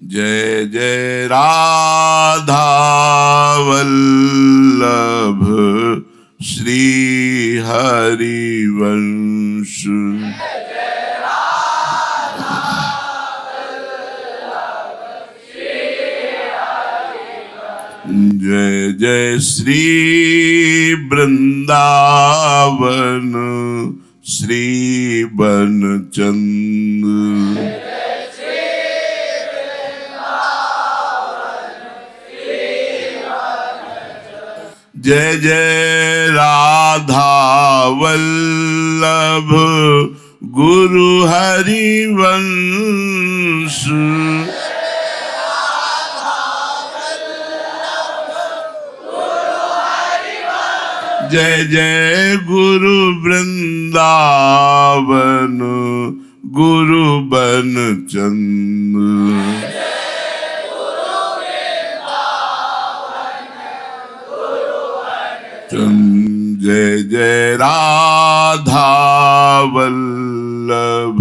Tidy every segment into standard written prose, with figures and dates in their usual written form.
जय जय राधा वल्लभ श्री हरिवंश। जय जय श्री वृंदावन श्री बनचंद्र। जय जय राधा वल्लभ गुरु हरिवंश। जय जय गुरु वृंदावन गुरु बनचंद्र। जय जय राधा वल्लभ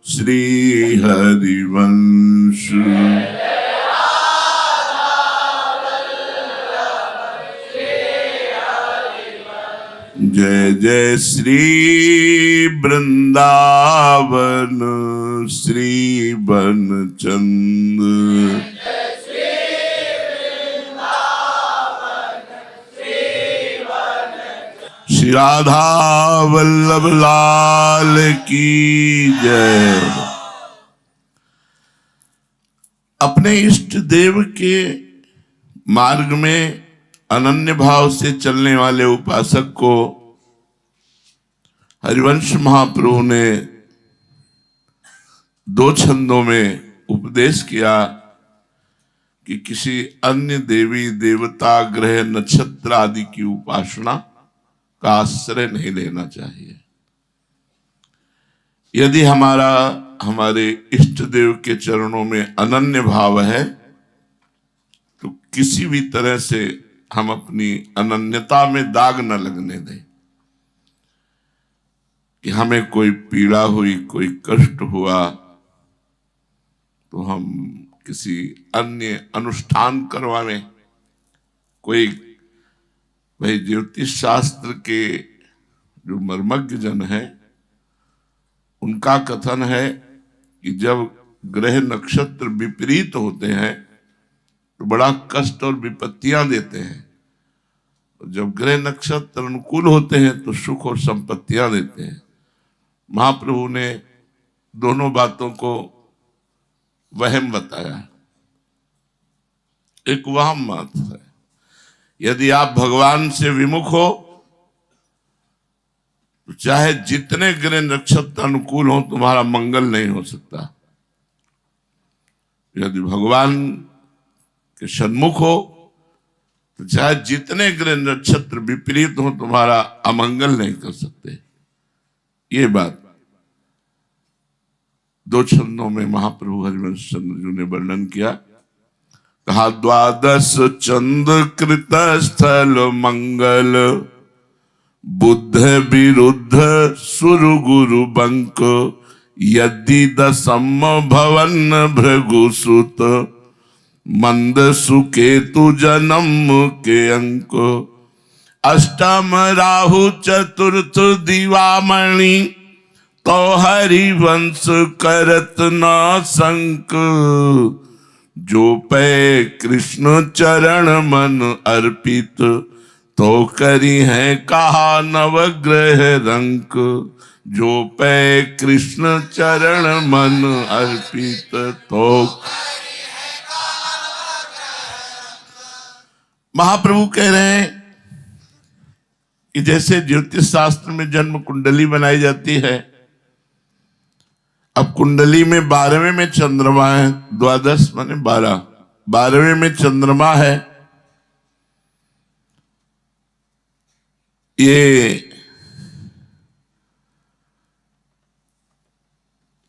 श्री हरिवंश। जय जय श्री वृंदावन श्री बनचंद्र। श्री राधा वल्लभ लाल की जय। अपने इष्ट देव के मार्ग में अनन्य भाव से चलने वाले उपासक को हरिवंश महाप्रभु ने दो छंदों में उपदेश किया कि किसी अन्य देवी देवता ग्रह नक्षत्र आदि की उपासना का आश्रय नहीं लेना चाहिए। यदि हमारे इष्ट देव के चरणों में अनन्य भाव है तो किसी भी तरह से हम अपनी अनन्यता में दाग न लगने दें कि हमें कोई पीड़ा हुई, कोई कष्ट हुआ तो हम किसी अन्य अनुष्ठान करवाएं। कोई भाई ज्योतिष शास्त्र के जो मर्मज्ञ जन हैं उनका कथन है कि जब ग्रह नक्षत्र विपरीत होते हैं तो बड़ा कष्ट और विपत्तियां देते हैं, जब ग्रह नक्षत्र अनुकूल होते हैं तो सुख और संपत्तियां देते हैं। महाप्रभु ने दोनों बातों को वहम बताया। एक वहम बात है, यदि आप भगवान से विमुख हो तो चाहे जितने ग्रह नक्षत्र अनुकूल हो तुम्हारा मंगल नहीं हो सकता। यदि भगवान के सन्मुख हो तो चाहे जितने ग्रह नक्षत्र विपरीत हो तुम्हारा अमंगल नहीं कर सकते। ये बात दो छंदों में महाप्रभु हरिवंश चंद्र जी ने वर्णन किया। कहा द्वादश चंद कृत स्थल मंगल बुद्ध विरुद्ध सुरु गुरु बंक यदि दशम भवन भृगुसुत मंद सुकेतु जन्म के अंक अष्टम राहु चतुर्थ दिवामणि तो हरिवंश करत न संक जो पै कृष्ण चरण मन अर्पित तो करी है कहा नवग्रह रंक। जो पै कृष्ण चरण मन अर्पित तो महाप्रभु कह रहे हैं कि जैसे ज्योतिष शास्त्र में जन्म कुंडली बनाई जाती है, अब कुंडली में 12वें में चंद्रमा है, द्वादश माने 12, 12वें में चंद्रमा है। ये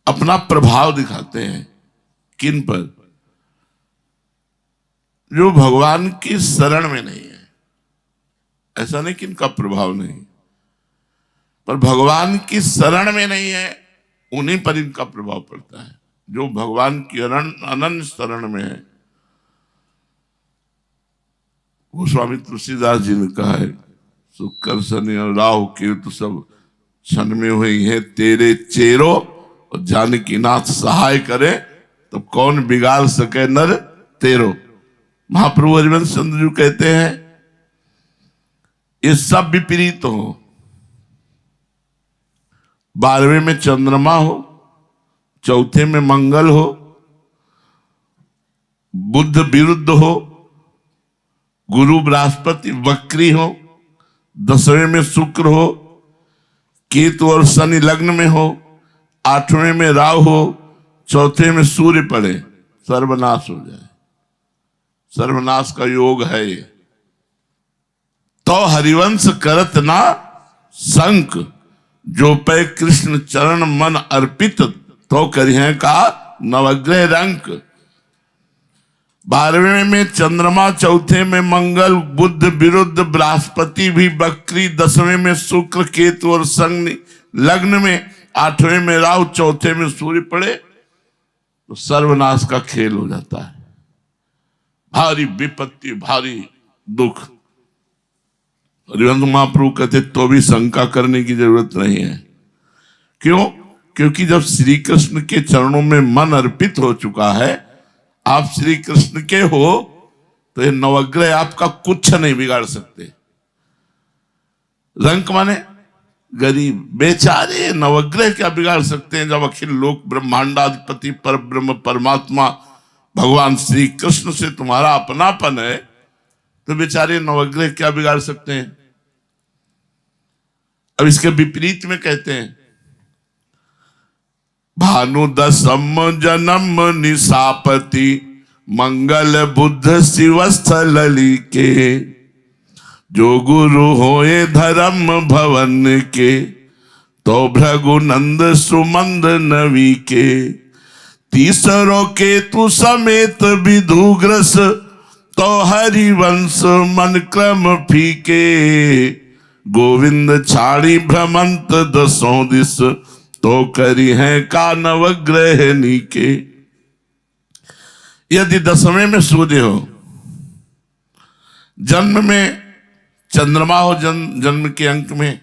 अपना प्रभाव दिखाते हैं किन पर? जो भगवान की शरण में नहीं है। ऐसा नहीं कि इनका प्रभाव नहीं, पर भगवान की शरण में नहीं है उन्हीं पर इनका प्रभाव पड़ता है। जो भगवान की अनन्य शरण में है। गोस्वामी तुलसीदास जी ने कहा है, शुक्र शनि और राहु केतु सब क्षण में हुई है, तेरे चेरो और जानकी नाथ सहाय करे, तो कौन बिगाड़ सके नर तेरो। महाप्रभु हरिवंश चंद्र जी कहते हैं ये सब विपरीत हो। 12वें में चंद्रमा हो, चौथे में मंगल हो, बुध विरुद्ध हो, गुरु बृहस्पति वक्री हो, 10वें में शुक्र हो, केतु और शनि लग्न में हो, 8वें में राहु हो, चौथे में सूर्य पड़े, सर्वनाश हो जाए। सर्वनाश का योग है ये। तो हरिवंश करत ना संक, जो पे कृष्ण चरण मन अर्पित, तो करिए का नवग्रह रंक। 12वें में चंद्रमा, चौथे में मंगल, बुध विरुद्ध, बृहस्पति भी वक्री, 10वें में शुक्र केतु और शनि लग्न में, 8वें में राहु, चौथे में सूर्य पड़े, तो सर्वनाश का खेल हो जाता है। भारी विपत्ति, भारी दुख। हरिवंश महाप्रभु कहते तो भी शंका करने की जरूरत नहीं है। क्यों? क्योंकि जब श्री कृष्ण के चरणों में मन अर्पित हो चुका है, आप श्री कृष्ण के हो, तो ये नवग्रह आपका कुछ नहीं बिगाड़ सकते। रंक माने गरीब, बेचारे नवग्रह क्या बिगाड़ सकते हैं? जब अखिल लोक ब्रह्मांडाधिपति पर ब्रह्म परमात्मा भगवान श्री कृष्ण से तुम्हारा अपनापन है, तो बेचारे नवग्रह क्या बिगाड़ सकते हैं? अब इसके विपरीत में कहते हैं, भानु दशम जन्म निशापति, मंगल बुद्ध शिवस्थली के, जो गुरु होए धर्म भवन के, तो भृगुनंद सुमंद नवी के, तीसरो केतु समेत विधुग्रस, तो हरिवंश मन क्रम फीके, गोविंद छाड़ी भ्रमंत दसों दिस, तो करी है का नवग्रह नीके। यदि 10वें में सूर्य हो, जन्म में चंद्रमा हो, जन्म के अंक में,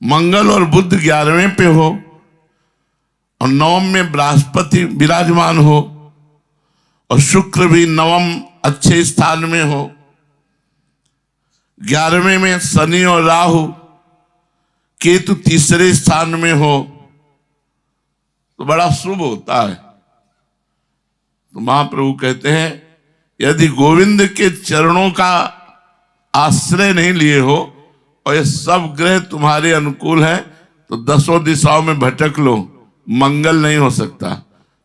मंगल और बुध 11वें पे हो, और 9 में बृहस्पति विराजमान हो, और शुक्र भी 9 अच्छे स्थान में हो, 11वें में शनि और राहु, केतु तीसरे स्थान में हो, तो बड़ा शुभ होता है। तो महाप्रभु कहते हैं यदि गोविंद के चरणों का आश्रय नहीं लिए हो और ये सब ग्रह तुम्हारे अनुकूल है, तो 10 दिशाओं में भटक लो, मंगल नहीं हो सकता।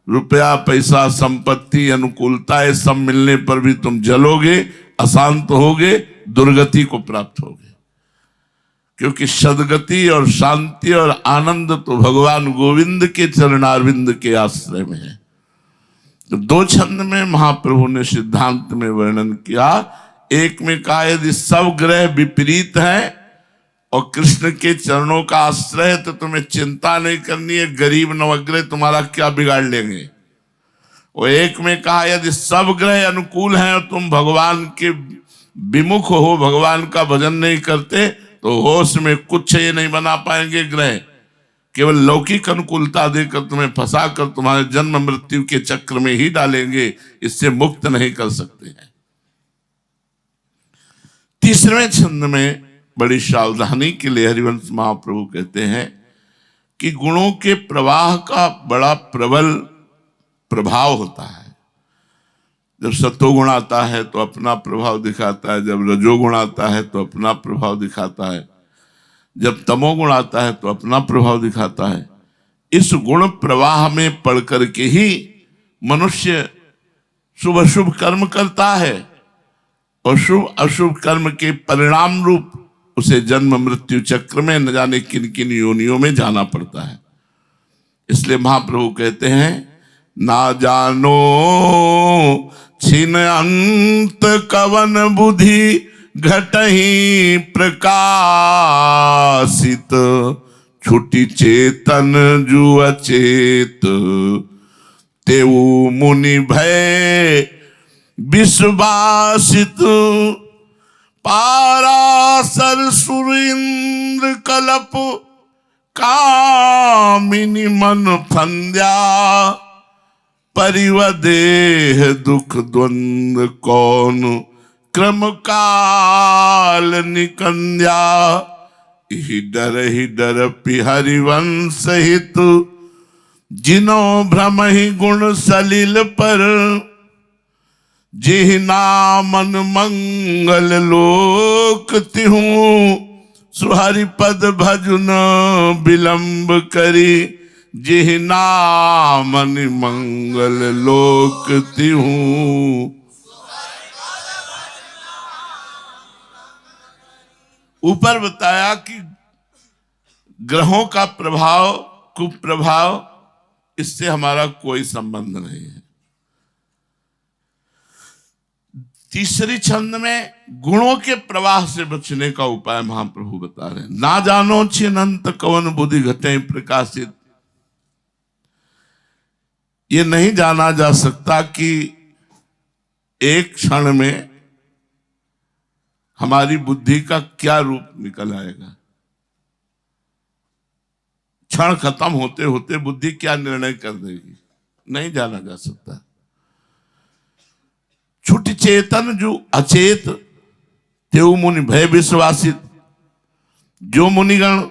रुपया पैसा संपत्ति अनुकूलता ये सब मिलने पर भी तुम जलोगे, अशांत होगे, दुर्गति को प्राप्त होगे। क्योंकि सदगति और शांति और आनंद तो भगवान गोविंद के चरणारविंद के आश्रय में है। तो 2 छंद में महाप्रभु ने सिद्धांत में वर्णन किया। एक में कहा यदि सब ग्रह विपरीत हैं और कृष्ण के चरणों का आश्रय है, तो तुम्हें चिंता नहीं करनी है, गरीब नवग्रह तुम्हारा क्या बिगाड़ लेंगे। और एक में कहा यदि सब ग्रह अनुकूल हैं और तुम भगवान के विमुख हो, भगवान का भजन नहीं करते, तो होश में कुछ ये नहीं बना पाएंगे ग्रह। केवल लौकिक अनुकूलता देकर तुम्हें फंसाकर तुम्हारे जन्म मृत्यु के चक्र में ही डालेंगे, इससे मुक्त नहीं कर सकते हैं। 3वें छंद में बड़ी सावधानी के लिए हरिवंश महाप्रभु कहते हैं कि गुणों के प्रवाह का बड़ा प्रबल प्रभाव होता है। जब सत्वगुण आता है तो अपना प्रभाव दिखाता है, जब रजोगुण आता है तो अपना प्रभाव दिखाता है, जब तमोगुण आता है तो अपना प्रभाव दिखाता है। इस गुण प्रवाह में पड़ करके ही मनुष्य शुभ अशुभ कर्म करता है, और शुभ अशुभ कर्म के परिणाम रूप उसे जन्म मृत्यु चक्र में न जाने किन किन योनियों में जाना पड़ता है। इसलिए महाप्रभु कहते हैं ना जानो छिन अंत कवन बुद्धि, घटहि प्रकाशित, छुटी चेतन जु अचेत, तेऊ मुनि भय विश्वासित, पारासर सुरेंद्र कलप कामिनी मन फंद्या, परिवदेह दुख द्वंद्व कौन क्रम काल निकंद्या। ही डर हरिवंश हित, जिनो भ्रम ही गुण सलिल पर, जिह नामन मंगल लोक तिहूं, सुहरि पद भजन विलंब करी, जिह नामन मंगल लोक तिहूं। ऊपर बताया कि ग्रहों का प्रभाव, कुप्रभाव, इससे हमारा कोई संबंध नहीं है। तीसरी छंद में गुणों के प्रवाह से बचने का उपाय महाप्रभु बता रहे हैं। ना जानो छिनंत कवन बुद्धि घटे प्रकाशित। ये नहीं जाना जा सकता कि एक क्षण में हमारी बुद्धि का क्या रूप निकल आएगा। क्षण खत्म होते होते बुद्धि क्या निर्णय कर देगी, नहीं जाना जा सकता। छुट चेतन जो अचेत, तेऊ मुनि भय विश्वासित। जो मुनिगण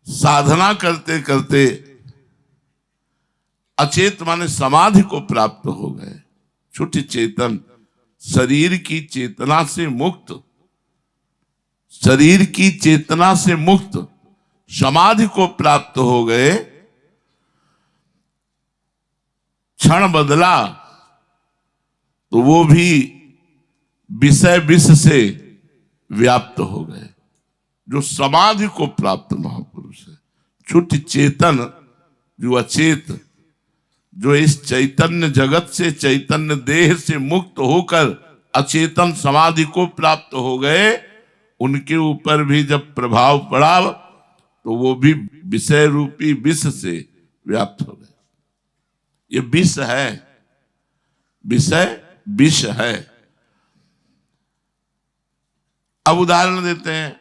साधना करते करते अचेत माने समाधि को प्राप्त हो गए, छुट चेतन, शरीर की चेतना से मुक्त, शरीर की चेतना से मुक्त समाधि को प्राप्त हो गए, क्षण बदला तो वो भी विषय विष से व्याप्त हो गए। जो समाधि को प्राप्त महापुरुष है, छुट चेतन जो अचेत, जो इस चैतन्य जगत से, चैतन्य देह से मुक्त होकर अचेतन समाधि को प्राप्त हो गए, उनके ऊपर भी जब प्रभाव पड़ा तो वो भी विषय रूपी विष से व्याप्त हो गए। ये विष है, विषय विष है। अब उदाहरण देते हैं,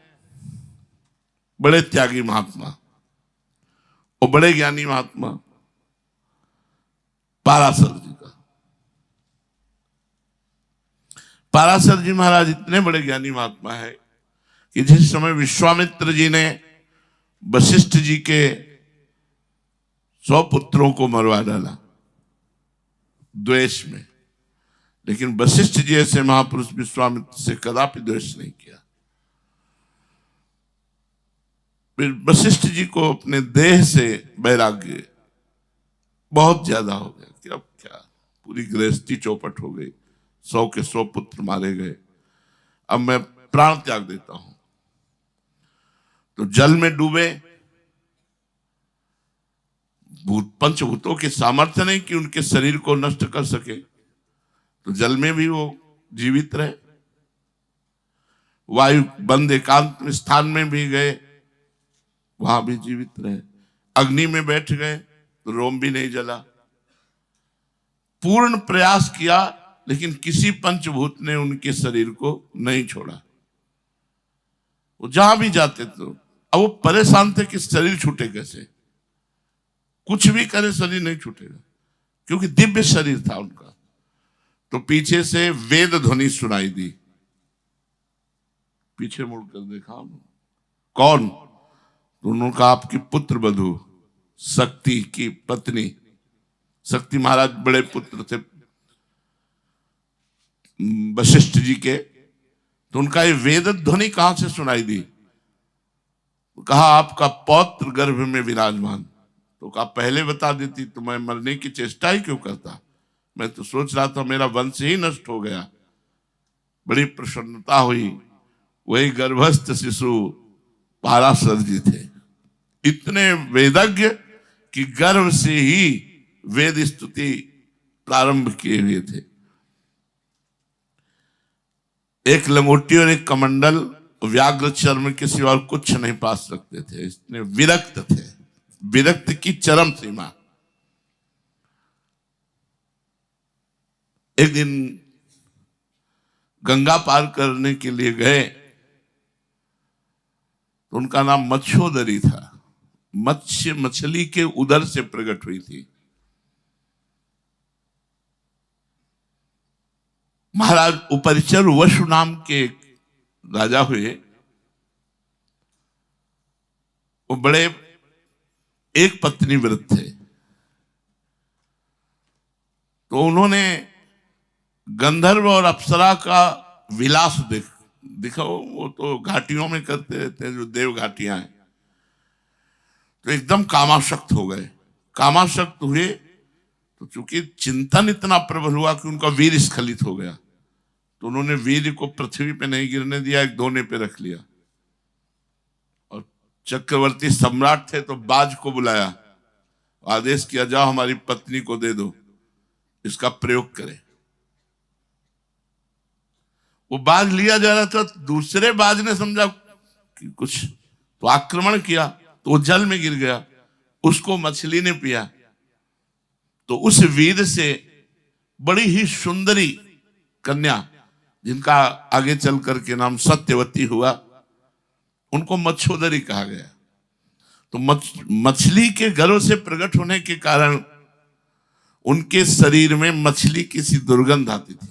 बड़े त्यागी महात्मा और बड़े ज्ञानी महात्मा पाराशर जी का। पाराशर जी महाराज इतने बड़े ज्ञानी महात्मा है कि जिस समय विश्वामित्र जी ने वशिष्ठ जी के 100 पुत्रों को मरवा डाला द्वेष में, लेकिन वशिष्ठ जी ऐसे महापुरुष विश्वामित्र से कदापि द्वेष नहीं किया। फिर वशिष्ठ जी को अपने देह से वैराग्य बहुत ज्यादा हो गया कि अब क्या, पूरी गृहस्थी चौपट हो गई, 100 के 100 पुत्र मारे गए, अब मैं प्राण त्याग देता हूं। तो जल में डूबे, पंचभूतों के सामर्थ्य नहीं कि उनके शरीर को नष्ट कर सके, तो जल में भी वो जीवित रहे। वायु बंद एकांत स्थान में भी गए, वहां भी जीवित रहे। अग्नि में बैठ गए तो रोम भी नहीं जला। पूर्ण प्रयास किया लेकिन किसी पंचभूत ने उनके शरीर को नहीं छोड़ा। वो जहां भी जाते तो अब वो परेशान थे कि शरीर छूटे कैसे, कुछ भी करे शरीर नहीं छूटेगा, क्योंकि दिव्य शरीर था उनका। तो पीछे से वेद ध्वनि सुनाई दी, पीछे मुड़कर देखा, कौन? तो उन्होंने कहा आपकी पुत्र वधू शक्ति की पत्नी। शक्ति महाराज बड़े पुत्र थे वशिष्ठ जी के, तो उनका ये वेद ध्वनि कहां से सुनाई दी? कहा आपका पौत्र गर्भ में विराजमान। तो कहा पहले बता देती तो मैं मरने की चेष्टा ही क्यों करता, मैं तो सोच रहा था मेरा वंश ही नष्ट हो गया। बड़ी प्रसन्नता हुई। वही गर्भस्थ शिशु पाराशर जी थे, इतने वेदज्ञ कि गर्भ से ही वेद स्तुति प्रारंभ किए हुए थे। एक लंगोटी और एक कमंडल व्याघ्र चर्म के सिवा और कुछ नहीं पा सकते थे, इतने विरक्त थे, विरक्त की चरम सीमा। एक दिन गंगा पार करने के लिए गए तो उनका नाम मत्स्योदरी था। मछली के उदर से प्रकट हुई थी। महाराज उपरिचर वशु नाम के राजा हुए। वो बड़े एक पत्नी व्रत थे। तो उन्होंने गंधर्व और अप्सरा का विलास देखा। वो तो घाटियों में करते रहते हैं, जो देव घाटियां हैं। तो एकदम कामासक्त हो गए। कामासक्त हुए तो चूंकि चिंतन इतना प्रबल हुआ कि उनका वीर स्खलित हो गया, तो उन्होंने वीर को पृथ्वी पे नहीं गिरने दिया, एक दोने पे रख लिया। और चक्रवर्ती सम्राट थे तो बाज को बुलाया, आदेश किया, जाओ हमारी पत्नी को दे दो, इसका प्रयोग करे। वो बाज लिया जा रहा था, दूसरे बाज ने समझा कि कुछ, तो आक्रमण किया, तो वो जल में गिर गया। उसको मछली ने पिया। तो उस वीर से बड़ी ही सुंदरी कन्या, जिनका आगे चल करके नाम सत्यवती हुआ, उनको मत्स्योदरी कहा गया। तो मछली के गरों से प्रकट होने के कारण उनके शरीर में मछली की सी दुर्गंध आती थी,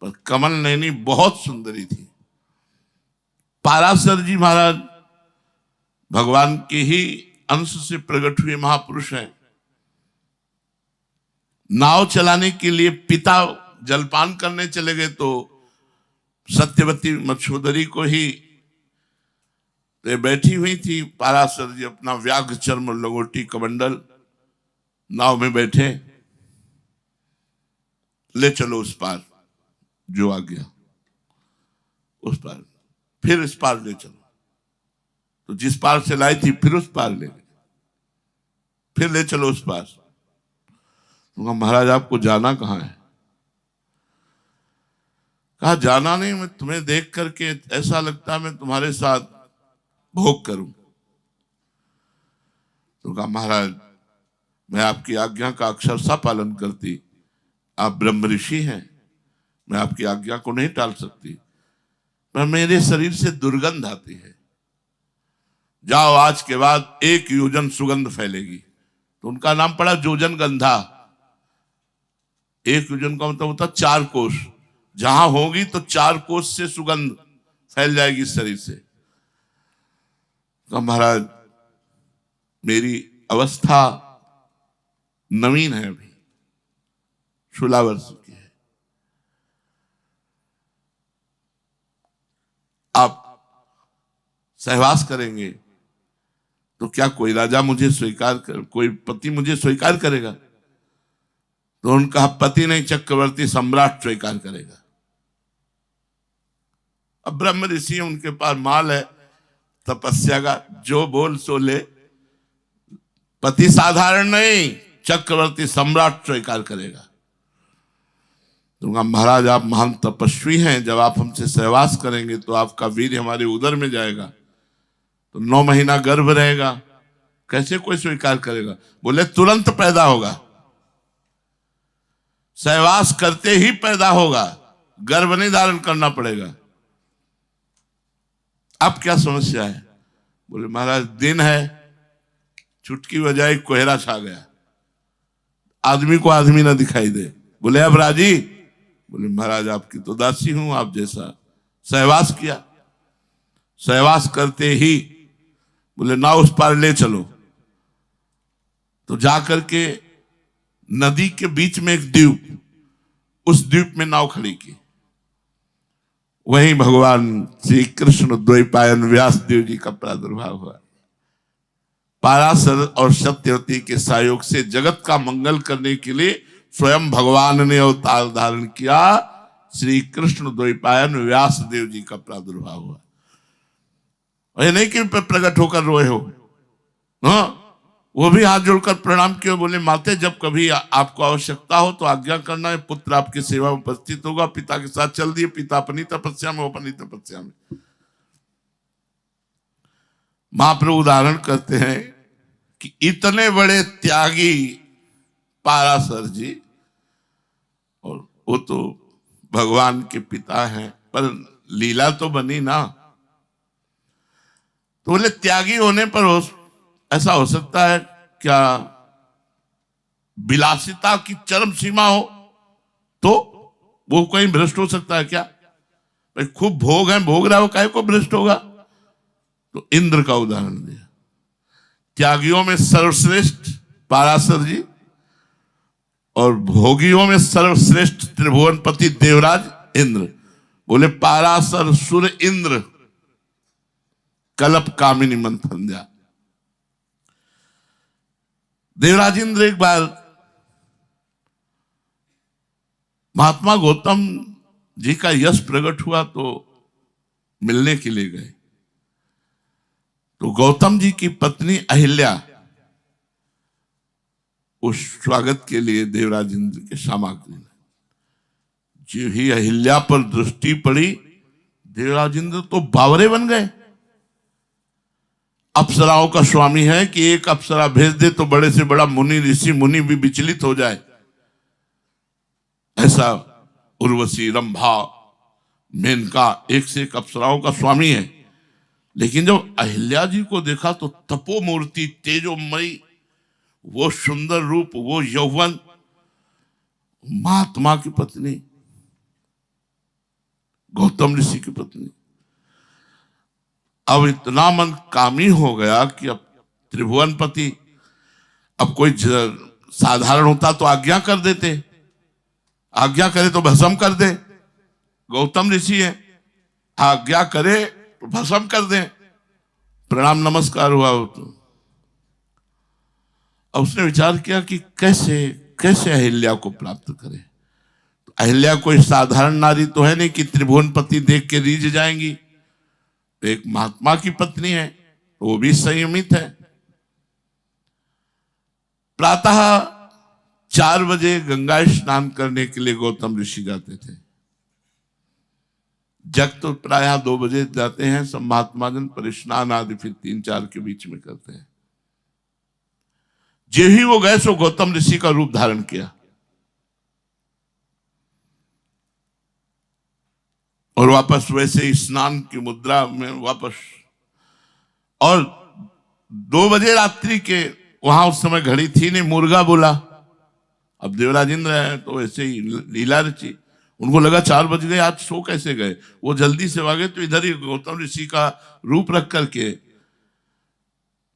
पर कमल नैनी बहुत सुंदरी थी। पाराशर जी महाराज भगवान के ही अंश से प्रकट हुए महापुरुष हैं। नाव चलाने के लिए पिता जलपान करने चले गए तो सत्यवती मत्स्योदरी को ही तो बैठी हुई थी। पाराशर जी अपना व्याघ्र चर्म लंगोटी कमंडल नाव में बैठे, ले चलो उस पार, जो आ गया उस पार, फिर इस पार ले चलो। तो जिस पार से लाई थी फिर उस पार ले गए, फिर ले चलो उस पार। तो महाराज आपको जाना कहाँ है? कहा जाना नहीं, मैं तुम्हें देख करके ऐसा लगता है मैं तुम्हारे साथ भोग करूं। तो कहा महाराज मैं आपकी आज्ञा का अक्षरशः पालन करती, आप ब्रह्म ऋषि हैं, मैं आपकी आज्ञा को नहीं टाल सकती, पर मेरे शरीर से दुर्गंध आती है। जाओ, आज के बाद 1 योजन सुगंध फैलेगी। तो उनका नाम पड़ा योजन गंधा। 1 योजन का मतलब होता 4 कोस। जहां होगी तो 4 कोस से सुगंध फैल जाएगी शरीर से। तो महाराज मेरी अवस्था नवीन है, अभी 16 वर्ष की है, आप सहवास करेंगे तो क्या कोई राजा मुझे स्वीकार कर, कोई पति मुझे स्वीकार करेगा? तो उनका पति नहीं, चक्रवर्ती सम्राट स्वीकार करेगा। अब ब्रह्म ऋषि, उनके पास माल है तपस्या का, जो बोल सो ले। पति साधारण नहीं, चक्रवर्ती सम्राट स्वीकार करेगा। तो महाराज आप महान तपस्वी हैं, जब आप हमसे सहवास करेंगे तो आपका वीर हमारे उदर में जाएगा, तो 9 महीना गर्भ रहेगा, कैसे कोई स्वीकार करेगा? बोले तुरंत पैदा होगा, सहवास करते ही पैदा होगा, गर्भ नहीं धारण करना पड़ेगा। अब क्या समस्या है? बोले महाराज दिन है, चुटकी बजाई कोहरा छा गया, आदमी को आदमी ना दिखाई दे। बोले अब राजी? बोले महाराज आपकी तो दासी हूं, आप जैसा। सहवास किया, सहवास करते ही बोले ना उस पार ले चलो। तो जाकर के नदी के बीच में एक द्वीप, उस द्वीप में नाव खड़ी की। वहीं भगवान श्री कृष्ण द्वैपायन व्यास देव जी का प्रादुर्भाव हुआ। पाराशर और सत्यवती के सहयोग से जगत का मंगल करने के लिए स्वयं भगवान ने अवतार धारण किया। श्री कृष्ण द्वैपायन व्यास देव जी का प्रादुर्भाव हुआ। और ये नहीं कि प्रकट होकर रोए हो, हाँ, वो भी हाथ जोड़कर प्रणाम किए, बोले माते जब कभी आपको आवश्यकता हो तो आज्ञा करना है, पुत्र आपकी सेवा में उपस्थित होगा। पिता के साथ चल दिए, पिता अपनी तपस्या में, अपनी तपस्या में। महाप्रभु उदाहरण करते हैं कि इतने बड़े त्यागी पाराशर जी, और वो तो भगवान के पिता हैं, पर लीला तो बनी ना। तो बोले त्यागी होने पर ऐसा हो सकता है क्या? विलासिता की चरम सीमा हो तो वो कहीं भ्रष्ट हो सकता है क्या? भाई खूब भोग है, भोग रहा हो, काहे को भ्रष्ट होगा? तो इंद्र का उदाहरण दिया। त्यागियों में सर्वश्रेष्ठ पाराशर जी और भोगियों में सर्वश्रेष्ठ त्रिभुवनपति देवराज इंद्र। बोले पाराशर सुर इंद्र कल्प कामिनी मंथन्या। देवराज इंद्र एक बार महात्मा गौतम जी का यश प्रकट हुआ तो मिलने के लिए गए। तो गौतम जी की पत्नी अहिल्या उस स्वागत के लिए देवराज इंद्र के सामग्री, जो ही अहिल्या पर दृष्टि पड़ी, देवराज इंद्र तो बावरे बन गए। अप्सराओं का स्वामी है कि एक अप्सरा भेज दे तो बड़े से बड़ा मुनि, ऋषि मुनि भी विचलित हो जाए। ऐसा उर्वशी, रंभा, मेनका एक से एक अप्सराओं का स्वामी है। लेकिन जब अहिल्या जी को देखा तो तपोमूर्ति, तेजोमयी, वो सुंदर रूप, वो यौवन, महात्मा की पत्नी, गौतम ऋषि की पत्नी, अब इतना मन कामी हो गया कि अब त्रिभुवनपति, अब कोई साधारण होता तो आज्ञा कर देते, आज्ञा करे तो भस्म कर दे। गौतम ऋषि है, आज्ञा करे तो भस्म कर दे। प्रणाम नमस्कार हुआ हो तो अब उसने विचार किया कि कैसे कैसे अहिल्या को प्राप्त करे। तो अहिल्या कोई साधारण नारी तो है नहीं कि त्रिभुवनपति देख के रीझ जाएंगी। तो एक महात्मा की पत्नी है, तो वो भी संयमित है। प्रातः 4 बजे गंगा स्नान करने के लिए गौतम ऋषि जाते थे। जग तो प्रायः 2 बजे जाते हैं सब महात्मा जन, पर स्नान आदि फिर 3-4 के बीच में करते हैं। जे ही वो गए सो गौतम ऋषि का रूप धारण किया और वापस वैसे स्नान की मुद्रा में वापस। और 2 बजे रात्रि के, वहां उस समय घड़ी थी नहीं, मुर्गा बोला। अब देवराज इंद्र है तो ऐसे ही लीला रची। उनको लगा 4 बज गए, आज सो कैसे गए? वो जल्दी से भागे तो इधर ही गौतम ऋषि का रूप रख करके।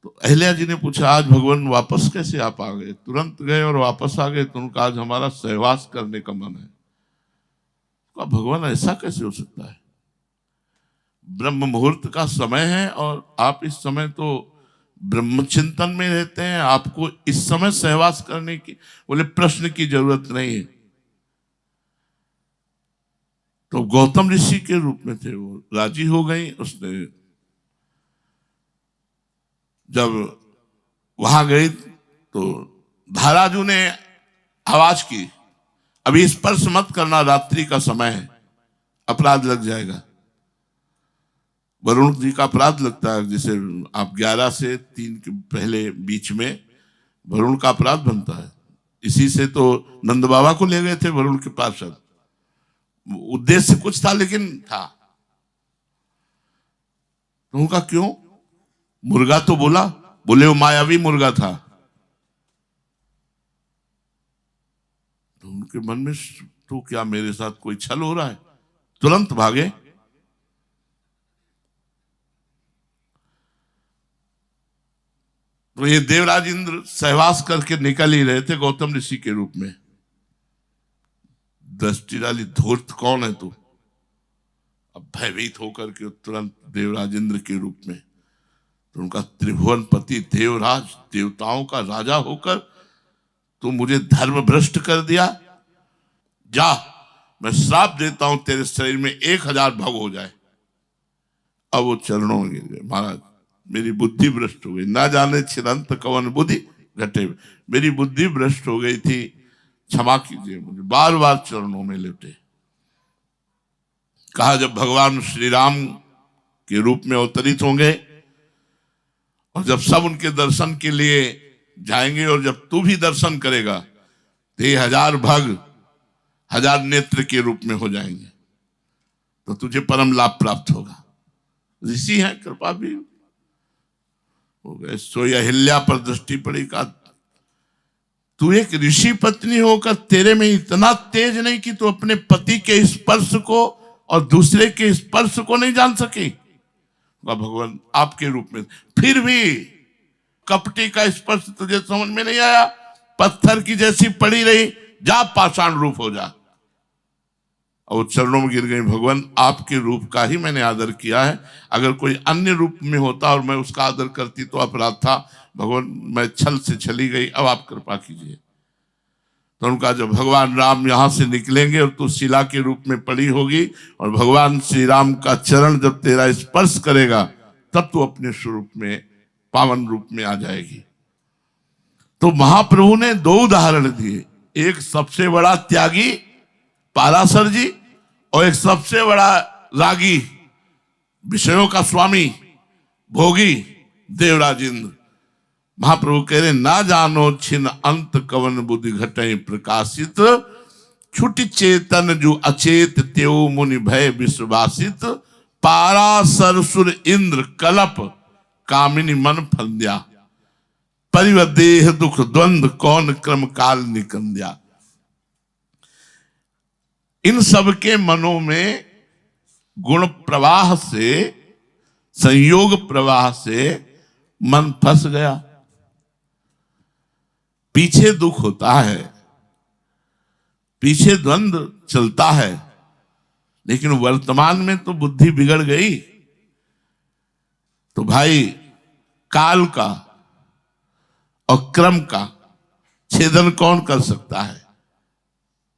तो अहिल्या जी ने पूछा, आज भगवान वापस कैसे आप आ गए? तुरंत गए और वापस आ गए। तो उनका आज हमारा सहवास करने का मन है। तो भगवान ऐसा कैसे हो सकता है? ब्रह्म मुहूर्त का समय है और आप इस समय तो ब्रह्म चिंतन में रहते हैं, आपको इस समय सहवास करने की, बोले प्रश्न की जरूरत नहीं है। तो गौतम ऋषि के रूप में थे, वो राजी हो गई। उसने जब वहां गई तो धाराजू ने आवाज की, अभी स्पर्श मत करना, रात्रि का समय है, अपराध लग जाएगा। वरुण जी का अपराध लगता है, जैसे आप 11 से 3 के पहले बीच में वरुण का अपराध बनता है। इसी से तो नंद बाबा को ले गए थे वरुण के पार्षद। उद्देश्य कुछ था लेकिन था। तो उनका क्यों? मुर्गा तो बोला, बोले वो मायावी मुर्गा था। तो उनके मन में तो क्या मेरे साथ कोई छल हो रहा है? तुरंत भागे। तो ये देवराज इंद्र सहवास करके निकल ही रहे थे गौतम ऋषि के रूप में। दृष्टि डाली, धूर्त कौन है तू? अब भयभीत होकर के तुरंत देवराज इंद्र के रूप में, तो उनका त्रिभुवनपति देवराज, देवताओं का राजा होकर तू मुझे धर्म भ्रष्ट कर दिया। जा, मैं श्राप देता हूं तेरे शरीर में 1000 भव हो जाए। अब वो चरणों में गिर गए, महाराज मेरी बुद्धि भ्रष्ट हो गई, ना जाने छिरंत कवन बुद्धि घटे, मेरी बुद्धि भ्रष्ट हो गई थी, क्षमा कीजिए मुझे। बार बार चरणों में लेटे। कहा जब भगवान श्री राम के रूप में अवतरित होंगे और जब सब उनके दर्शन के लिए जाएंगे और जब तू भी दर्शन करेगा तो 1000 भग 1000 नेत्र के रूप में हो जाएंगे तो तुझे परम लाभ प्राप्त होगा। ऋषि हैं, कृपा भी हो गए। सो अहिल्या पर दृष्टि पड़ी का तू एक ऋषि पत्नी होकर तेरे में इतना तेज नहीं कि तू अपने पति के स्पर्श को और दूसरे के स्पर्श को नहीं जान सकी। भगवान आपके रूप में फिर भी कपटी का स्पर्श तुझे समझ में नहीं आया, पत्थर की जैसी पड़ी रही, जा पाषाण रूप हो जा। और चरणों में गिर गई, भगवान आपके रूप का ही मैंने आदर किया है, अगर कोई अन्य रूप में होता और मैं उसका आदर करती तो अपराध था। भगवान मैं छल से चली गई, अब आप कृपा कीजिए। तो उनका जब भगवान राम यहां से निकलेंगे और तू शिला के रूप में पड़ी होगी और भगवान श्री राम का चरण जब तेरा स्पर्श करेगा तब तू अपने स्वरूप में पावन रूप में आ जाएगी। तो महाप्रभु ने 2 उदाहरण दिए, एक सबसे बड़ा त्यागी पाराशर जी और एक सबसे बड़ा रागी विषयों का स्वामी भोगी देवराज इंद्र। महाप्रभु कह रहे ना जानो छिन अंत कवन बुद्धि घटे प्रकाशित, छुट चेतन जो अचेत त्यो मुनि भय विश्वासित, पाराशर सुर इंद्र कलप कामिनी मन फंद्या, परिव देह दुख द्वंद कौन क्रम काल निकंद्या। इन सबके मनों में गुण प्रवाह से, संयोग प्रवाह से मन फंस गया। पीछे दुख होता है, पीछे द्वंद्व चलता है, लेकिन वर्तमान में तो बुद्धि बिगड़ गई। तो भाई काल का और क्रम का छेदन कौन कर सकता है?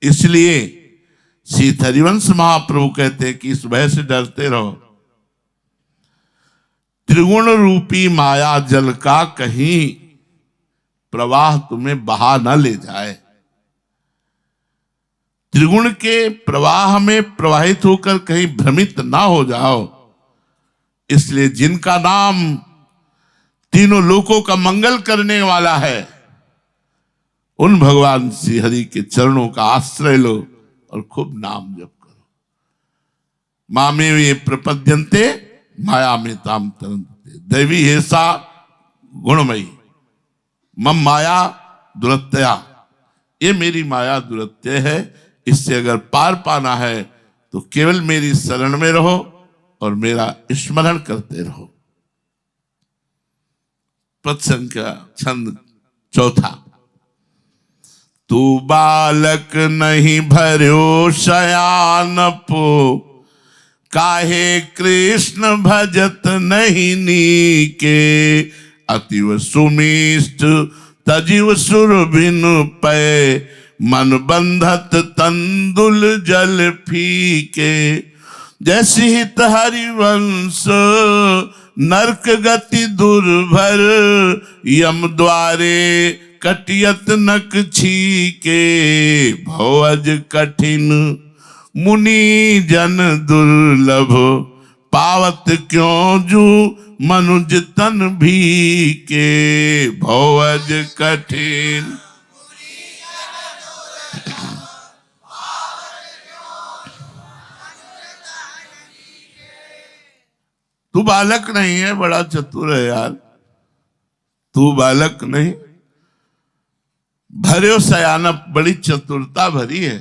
इसलिए श्री हरिवंश महाप्रभु कहते हैं कि इस भय से डरते रहो, त्रिगुण रूपी माया जल का कहीं प्रवाह तुम्हें बहा न ले जाए। त्रिगुण के प्रवाह में प्रवाहित होकर कहीं भ्रमित ना हो जाओ। इसलिए जिनका नाम तीनों लोकों का मंगल करने वाला है, उन भगवान श्री हरि के चरणों का आश्रय लो और खूब नाम जप करो। मामे ये प्रपद्यन्ते माया में ताम तरन्ते, दैवी हेसा गुणमयी मम माया दुरत्या। ये मेरी माया दुरत्य है, इससे अगर पार पाना है तो केवल मेरी शरण में रहो और मेरा स्मरण करते रहो। पद संख्या छंद चौथा। तू बालक नहीं भर्यो शयान पो, काहे कृष्ण भजत नहीं नीके, अतिव सुमिष्ट तजीव सुर बिन पै, मन बंधत तंदुल जल फीके। जैसी हित हरिवंश नरक गति दुर्भर, यम द्वारे कटियत नक छीके, भवज कठिन मुनि जन दुर्लभ, पावत क्यों जू मनुज तन भी के, भवज कठिन। तू बालक नहीं है, बड़ा चतुर है यार। तू बालक नहीं, भर्यो सयानप, बड़ी चतुरता भरी है।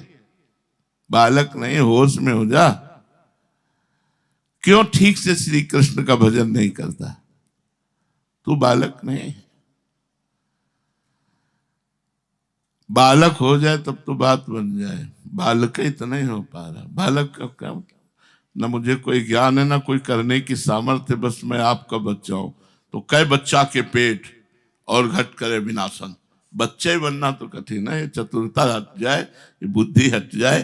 बालक नहीं, होश में हो जा। क्यों ठीक से श्री कृष्ण का भजन नहीं करता? तू बालक नहीं। बालक हो जाए तब तो बात बन जाए, बालक ही तो नहीं हो पा रहा। बालक का क्या मतलब? न मुझे कोई ज्ञान है, ना कोई करने की सामर्थ्य, बस मैं आपका बच्चा हूं। तो कै बच्चा के पेट और घट करे विनाशन। बच्चे बनना तो कठिन है, चतुरता हट जाए, ये बुद्धि हट जाए।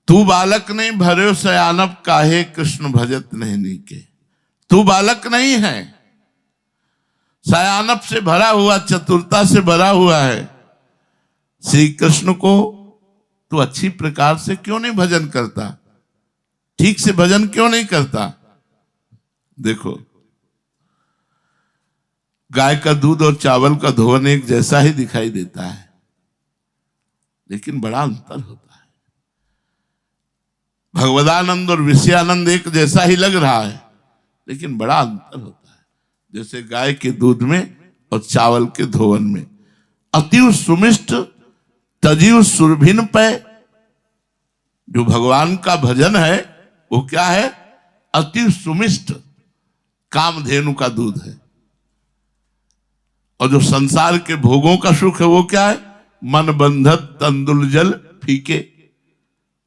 तू बालक नहीं भर्यो सयानप, काहे कृष्ण भजत नहीं नीके। तू बालक नहीं है, सयानप से भरा हुआ, चतुरता से भरा हुआ है। श्री कृष्ण को तू अच्छी प्रकार से क्यों नहीं भजन करता? ठीक से भजन क्यों नहीं करता? देखो, गाय का दूध और चावल का धोवन एक जैसा ही दिखाई देता है, लेकिन बड़ा अंतर होता है। भगवदानंद और विषयानंद एक जैसा ही लग रहा है, लेकिन बड़ा अंतर होता है। जैसे गाय के दूध में और चावल के धोवन में। अतिव सुमिष्ट तजीव सुरभिन पे, जो भगवान का भजन है वो क्या है? अति सुमिष्ट कामधेनु का दूध है। और जो संसार के भोगों का सुख है वो क्या है? मन बंधत तंदुल जल फीके,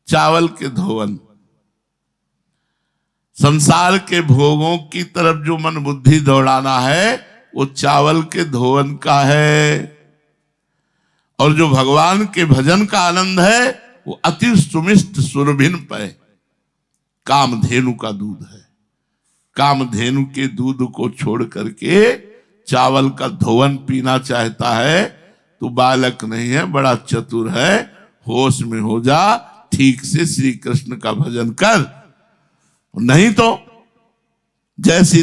चावल के धोवन। संसार के भोगों की तरफ जो मन बुद्धि दौड़ाना है वो चावल के धोवन का है। और जो भगवान के भजन का आनंद है वो अति सुमिष्ट सुरभिन पे कामधेनु का दूध है। कामधेनु के दूध को छोड़ करके चावल का धोवन पीना चाहता है तो बालक नहीं है, बड़ा चतुर है। होश में हो जा, ठीक से श्री कृष्ण का भजन कर। नहीं तो जैसी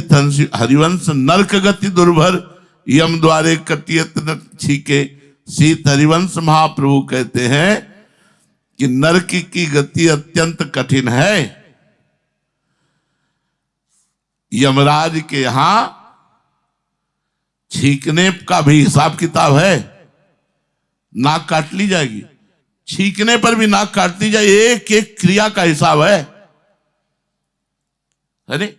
हरिवंश नरक गति दुर्भर, यम द्वारे कटियत न छीके। सीत हरिवंश महाप्रभु कहते हैं कि नरक की गति अत्यंत कठिन है। यमराज के यहां छींकने का भी हिसाब किताब है। नाक काट ली जाएगी, छींकने पर भी नाक काट ली जाए, एक एक क्रिया का हिसाब है। अरे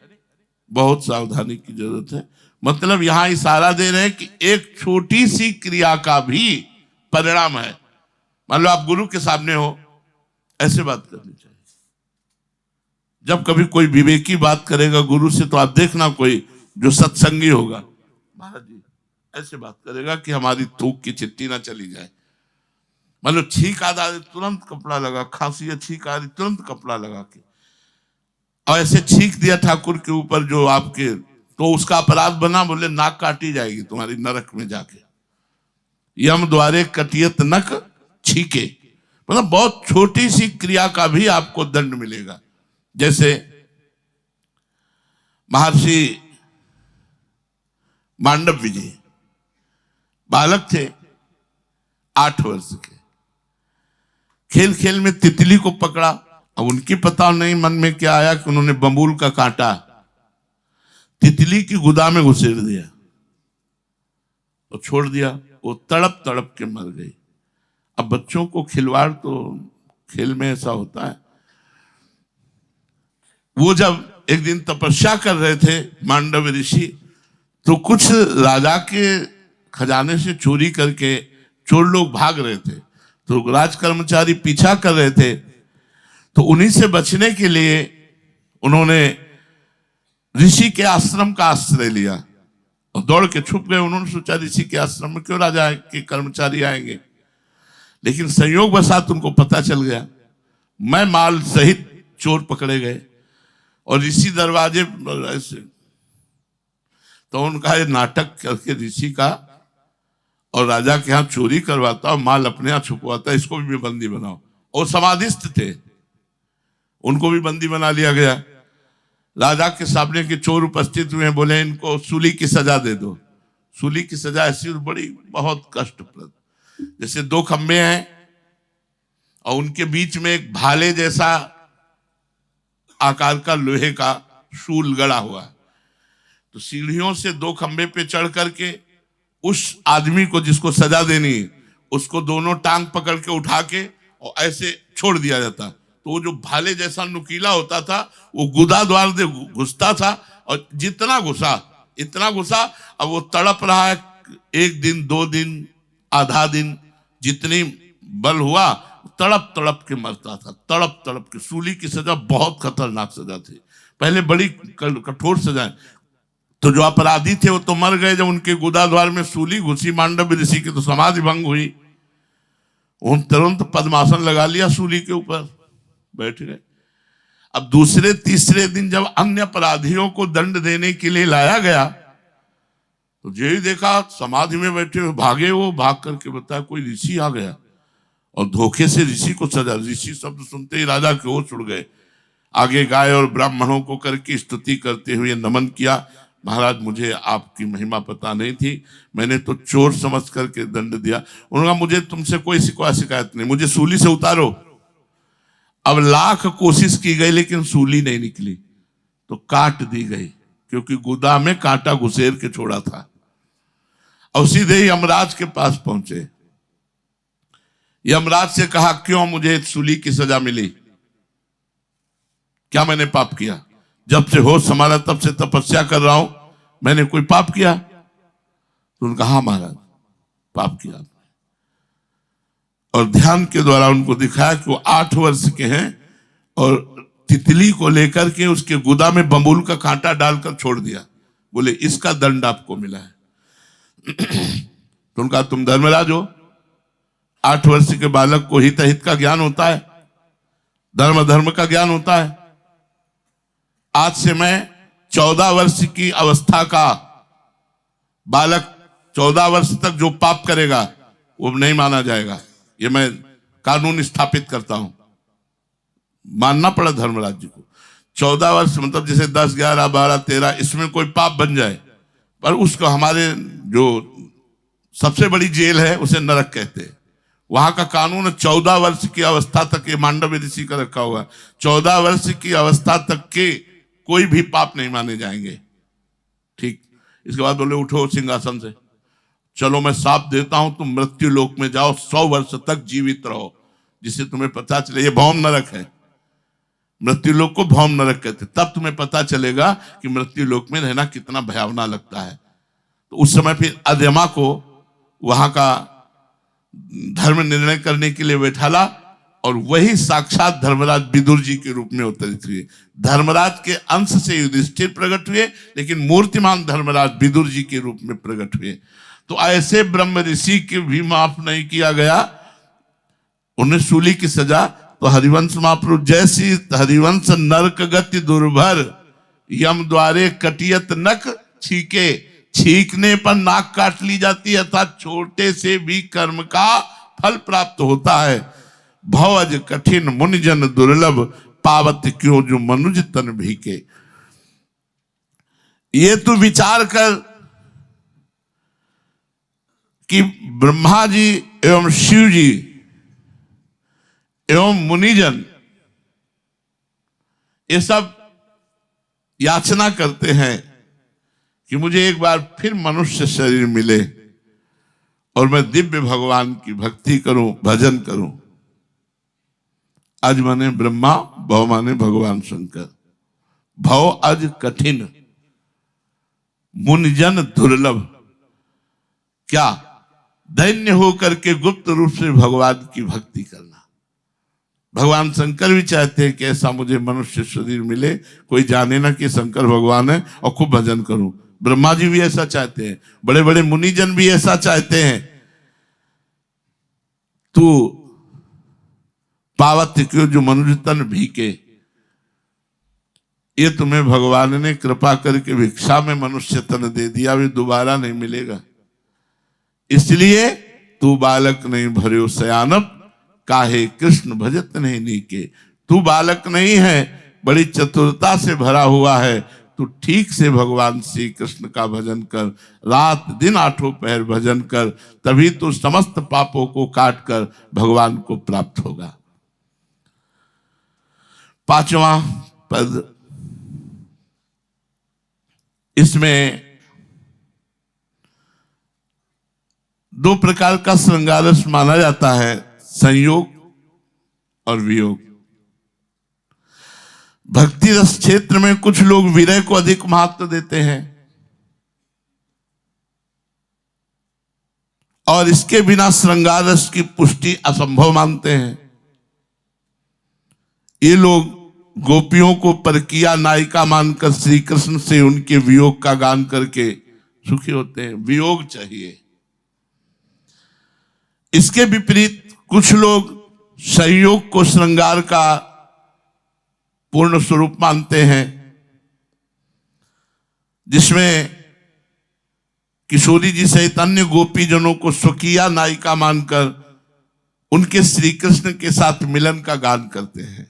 बहुत सावधानी की जरूरत है। मतलब यहां इशारा दे रहे हैं कि एक छोटी सी क्रिया का भी परिणाम है। मान लो आप गुरु के सामने हो, ऐसे बात करनी चाहिए। जब कभी कोई विवेकी बात करेगा गुरु से तो आप देखना कोई जो सत्संगी होगा, महाराज जी ऐसे बात करेगा कि हमारी थूक की चिट्ठी ना चली जाए। मतलब छींक आ रही तुरंत कपड़ा लगा, खांसी है छींक आ रही तुरंत कपड़ा लगा के, और ऐसे छींक दिया ठाकुर के ऊपर जो आपके, तो उसका अपराध बना, बोले नाक काटी जाएगी तुम्हारी नरक में जाके। यम द्वारे कटियत नक छीके, मतलब बहुत छोटी सी क्रिया का भी आपको दंड मिलेगा। जैसे महर्षि मांडव्य जी बालक थे 8 वर्ष के, खेल खेल में तितली को पकड़ा। अब उनकी पता नहीं मन में क्या आया कि उन्होंने बबूल का कांटा तितली की गुदा में घुसेड़ दिया और छोड़ दिया। वो तड़प तड़प के मर गई। अब बच्चों को खिलवाड़ तो खेल में ऐसा होता है। वो जब एक दिन तपस्या कर रहे थे मांडव्य ऋषि, तो कुछ राजा के खजाने से चोरी करके चोर लोग भाग रहे थे, तो राज कर्मचारी पीछा कर रहे थे। तो उन्हीं से बचने के लिए उन्होंने ऋषि के आश्रम का आश्रय लिया और दौड़ के छुप गए। उन्होंने सोचा ऋषि के आश्रम में क्यों राजा के कर्मचारी आएंगे, लेकिन संयोग वशात उनको पता चल गया। मैं माल सहित चोर पकड़े गए और ऋषि दरवाजे पर ऐसे, तो उनका ये नाटक करके ऋषि का और राजा के यहाँ चोरी करवाता और माल अपने यहाँ छुपवाता, इसको भी बंदी बनाओ। और समाधिस्थ थे, उनको भी बंदी बना लिया गया। राजा के सामने के चोर उपस्थित हुए, बोले इनको सूली की सजा दे दो। सूली की सजा ऐसी बड़ी बहुत कष्टप्रद, जैसे 2 खंबे हैं और उनके बीच में एक भाले जैसा आकार का लोहे का शूल गड़ा हुआ है। तो सीढ़ियों से 2 खंबे पे चढ़ करके उस आदमी को जिसको सजा देनी है उसको दोनों टांग पकड़ के उठा के और ऐसे छोड़ दिया जाता। तो वो जो भाले जैसा नुकीला होता था वो गुदा द्वार से घुसता था, और जितना घुसा इतना घुसा। अब वो तड़प रहा है 1 दिन 2 दिन आधा दिन, जितनी बल हुआ तड़प तड़प के मरता था, तड़प तड़प के। सूली की सजा बहुत खतरनाक सजा थी, पहले बड़ी कठोर सजा। तो जो अपराधी थे वो तो मर गए। जब उनके गुदाद्वार में सूली घुसी मांडव्य ऋषि की तो समाधि भंग हुई। उन तुरंत पद्मासन लगा लिया सूली के ऊपर, बैठ गए। अब दूसरे तीसरे दिन जब अन्य अपराधियों को दंड देने के लिए लाया गया तो जो ही देखा समाधि में बैठे हुए भागे, वो भाग करके बताया कोई ऋषि आ गया और धोखे से ऋषि को सजा। ऋषि शब्द सुनते ही राजा के होश उड़ गए। आगे गाय और ब्राह्मणों को करके स्तुति करते हुए नमन किया। महाराज मुझे आपकी महिमा पता नहीं थी, मैंने तो चोर समझ करके दंड दिया। उन्होंने कहा मुझे तुमसे कोई शिकायत नहीं, मुझे सूली से उतारो। अब लाख कोशिश की गई लेकिन सूली नहीं निकली, तो काट दी गई, क्योंकि गुदा में कांटा घुसेर के छोड़ा था। और सीधे ही यमराज के पास पहुंचे। यमराज से कहा क्यों मुझे सूली की सजा मिली, क्या मैंने पाप किया? जब से होश संभाला तब से तपस्या कर रहा हूं, मैंने कोई पाप किया? तो उन्होंने कहा महाराज पाप किया। और ध्यान के द्वारा उनको दिखाया कि वो 8 वर्ष के हैं और तितली को लेकर के उसके गुदा में बबूल का कांटा डालकर छोड़ दिया। बोले इसका दंड आपको मिला है। तो उनका तुम धर्मराज हो, 8 वर्ष के बालक को हित हित का ज्ञान होता है, धर्म का ज्ञान होता है। आज से मैं 14 वर्ष की अवस्था का बालक 14 वर्ष तक जो पाप करेगा वो नहीं माना जाएगा, ये मैं कानून स्थापित करता हूं। मानना पड़ा धर्मराज जी को। 14 वर्ष मतलब जैसे 10, 11, 12, 13 इसमें कोई पाप बन जाए, पर उसको हमारे जो सबसे बड़ी जेल है उसे नरक कहते हैं। वहां का कानून 14 वर्ष की अवस्था तक, ये मांडव्य ऋषि का रखा हुआ, 14 वर्ष की अवस्था तक के कोई भी पाप नहीं माने जाएंगे। ठीक, इसके बाद बोले उठो सिंहासन से, चलो मैं साथ देता हूं, तुम मृत्यु लोक में जाओ, 100 वर्ष तक जीवित रहो, जिससे तुम्हें पता चले ये भौम नरक है। मृत्यु लोक को भौम नरक कहते, तब तुम्हें पता चलेगा कि मृत्यु लोक में रहना कितना भयावना लगता है। तो उस समय फिर अदमा को वहां का धर्म निर्णय करने के लिए बैठाला, और वही साक्षात धर्मराज विदुर जी के रूप में अवतरित हुए। धर्मराज के अंश से युधिष्ठिर प्रकट हुए, लेकिन मूर्तिमान धर्मराज विदुर जी के रूप में प्रकट हुए। तो ऐसे ब्रह्म ऋषि के भी माफ नहीं किया गया, उन्हें सूली की सजा। तो हरिवंश महाप्रभु जैसी हरिवंश नरक गति दुर्भर, यम द्वारे कटियत नक छीके, छीकने पर नाक काट ली जाती है, अर्थात छोटे से भी कर्म का फल प्राप्त होता है। भवज कठिन मुनिजन दुर्लभ, पावत क्यों जो मनुज तन भीके। ये तू विचार कर कि ब्रह्मा जी एवं शिव जी एवं मुनिजन ये सब याचना करते हैं कि मुझे एक बार फिर मनुष्य शरीर मिले और मैं दिव्य भगवान की भक्ति करूं, भजन करूं। अज माने ब्रह्मा, भव माने भगवान शंकर। भव अज कठिन, मुनिजन दुर्लभ। क्या दैन्य होकर के गुप्त रूप से भगवान की भक्ति करना। भगवान शंकर भी चाहते हैं कि ऐसा मुझे मनुष्य शरीर मिले, कोई जाने ना कि शंकर भगवान है, और खूब भजन करूं। ब्रह्मा जी भी ऐसा चाहते हैं, बड़े बड़े मुनिजन भी ऐसा चाहते हैं। तू पावत क्यों जो मनुष्य तन भीके, ये तुम्हें भगवान ने कृपा करके भिक्षा में मनुष्य तन दे दिया, भी दोबारा नहीं मिलेगा। इसलिए तू बालक नहीं भर्यो सयानप, काहे कृष्ण भजत नहीं नीके। तू बालक नहीं है, बड़ी चतुरता से भरा हुआ है। तू ठीक से भगवान श्री कृष्ण का भजन कर, रात दिन 8 पहर भजन कर, तभी तू समस्त पापों को काट कर भगवान को प्राप्त होगा। 5वां पद, इसमें 2 प्रकार का श्रृंगार रस माना जाता है, संयोग और वियोग। भक्ति रस क्षेत्र में कुछ लोग विरह को अधिक महत्व देते हैं और इसके बिना श्रृंगार रस की पुष्टि असंभव मानते हैं। ये लोग गोपियों को परकीया नायिका मानकर श्री कृष्ण से उनके वियोग का गान करके सुखी होते हैं। वियोग चाहिए। इसके विपरीत कुछ लोग संयोग को श्रृंगार का पूर्ण स्वरूप मानते हैं, जिसमें किशोरी जी सहित अन्य गोपीजनों को स्वकीय नायिका मानकर उनके श्री कृष्ण के साथ मिलन का गान करते हैं।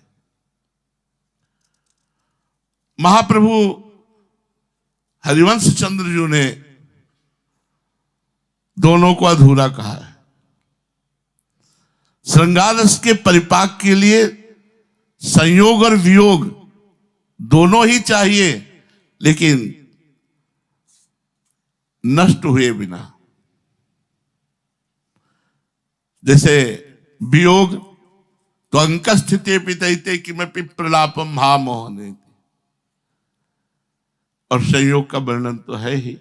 महाप्रभु हरिवंश चंद्र जी ने दोनों को अधूरा कहा है। श्रृंगार रस के परिपाक के लिए संयोग और वियोग दोनों ही चाहिए, लेकिन नष्ट हुए बिना। जैसे वियोग तो अंक स्थिति पितैते किमपि प्रलापम भा मोहने, और संयोग का वर्णन तो है ही।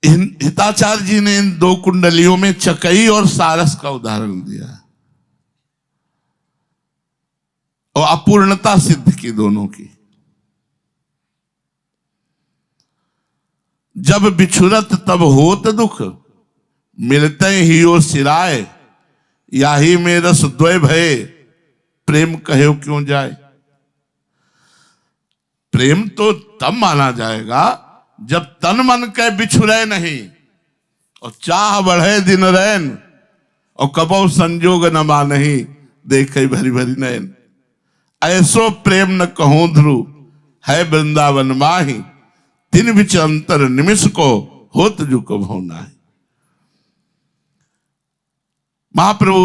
हिताचार्य जी ने इन दो कुंडलियों में चकई और सारस का उदाहरण दिया और अपूर्णता सिद्ध की दोनों की। जब बिछुरत तब होत दुख, मिलते ही ओ सिराय, याही में रस द्वय भय, प्रेम कहो क्यों जाए। प्रेम तो तब माना जाएगा जब तन मन के बिछुरे नहीं, और चाह बढ़े दिन रैन, और कबो संजोग न मानही, देखे भरी भरी नैन। ऐसो प्रेम न कहूं ध्रुव, है वृंदावन माही, तिन बिच अंतर निमिष को, होत जो कब होना है। महाप्रभु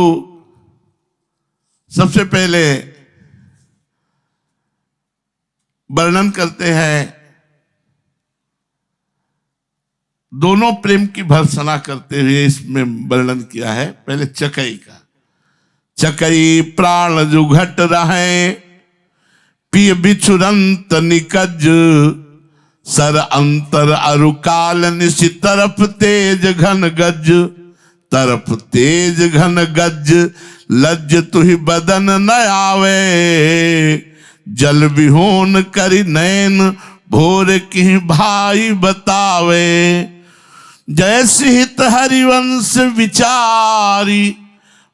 सबसे पहले वर्णन करते हैं, दोनों प्रेम की भर्त्सना करते हुए इसमें वर्णन किया है। पहले चकई का, चकई प्राण जो घट रहे, पिय बिछुरंत निकज, सर अंतर अरुकाल निशि, तरफ तेज घन गज, तरफ तेज घन गज, लज तुहि बदन न आवे, जल विहोन करि नैन, भोर की भाई बतावे। जैसे हित हरिवंश विचारी,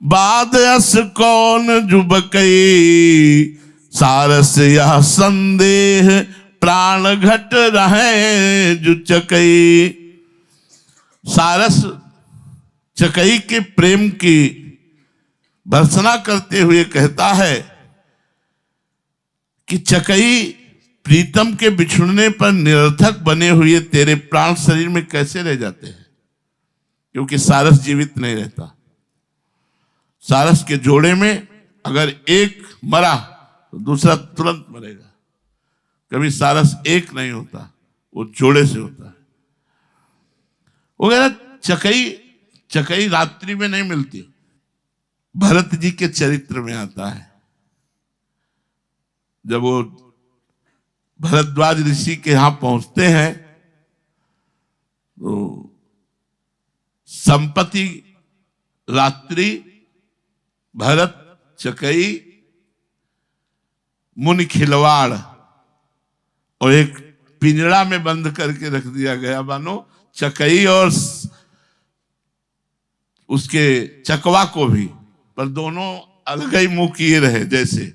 बाद अस कौन जुबकई, सारस यह संदेह, प्राण घट रहे जो चकई। सारस चकई के प्रेम की भर्त्सना करते हुए कहता है कि चकई, प्रीतम के बिछुड़ने पर निरर्थक बने हुए तेरे प्राण शरीर में कैसे रह जाते हैं, क्योंकि सारस जीवित नहीं रहता। सारस के जोड़े में अगर एक मरा तो दूसरा तुरंत मरेगा। कभी सारस एक नहीं होता, वो जोड़े से होता है। वो कहता चकई, चकई रात्रि में नहीं मिलती। भरत जी के चरित्र में आता है, जब वो भरद्वाज ऋषि के यहां पहुंचते हैं तो संपत्ति, रात्रि, भरत, चकई, मुनि खिलवाड़ और एक पिंजड़ा में बंद करके रख दिया गया, मानो चकई और उसके चकवा को भी, पर दोनों अलग ही मुंह किए रहे। जैसे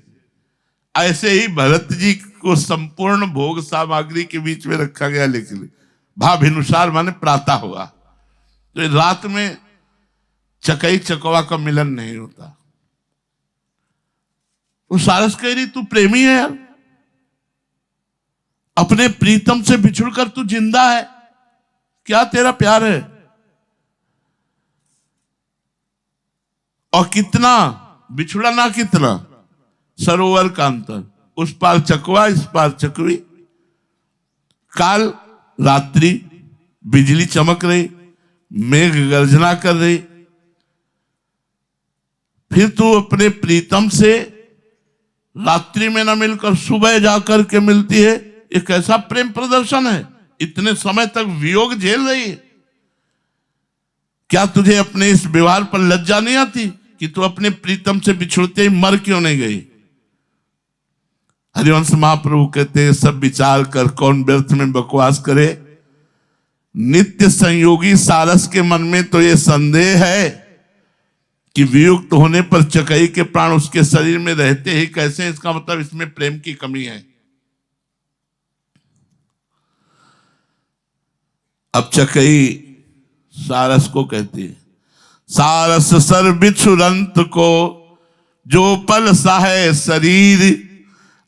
ऐसे ही भरत जी को संपूर्ण भोग सामग्री के बीच में रखा गया, लेकिन भाभिनुसार माने प्रातः हुआ तो रात में चकई चकवा का मिलन नहीं होता। वो सारस कह रही तू प्रेमी है यार, अपने प्रीतम से बिछुड़कर तू जिंदा है, क्या तेरा प्यार है। और कितना बिछुड़ा ना, कितना सरोवर का अंतर, उस पार चकवा इस पार चकवी। काल रात्रि, बिजली चमक रही, मेघ गर्जना कर रही, फिर तू अपने प्रीतम से रात्रि में न मिलकर सुबह जाकर के मिलती है। ये कैसा प्रेम प्रदर्शन है, इतने समय तक वियोग झेल रही है। क्या तुझे अपने इस व्यवहार पर लज्जा नहीं आती कि तू अपने प्रीतम से बिछुड़ते ही मर क्यों नहीं गई। हरिवंश महाप्रभु कहते हैं सब विचार कर कौन व्यर्थ में बकवास करे। नित्य संयोगी सारस के मन में तो ये संदेह है कि वियुक्त होने पर चकई के प्राण उसके शरीर में रहते ही कैसे, इसका मतलब इसमें प्रेम की कमी है। अब चकई सारस को कहती है, सारस सर बिछुरंत को जो पल साहे शरीर,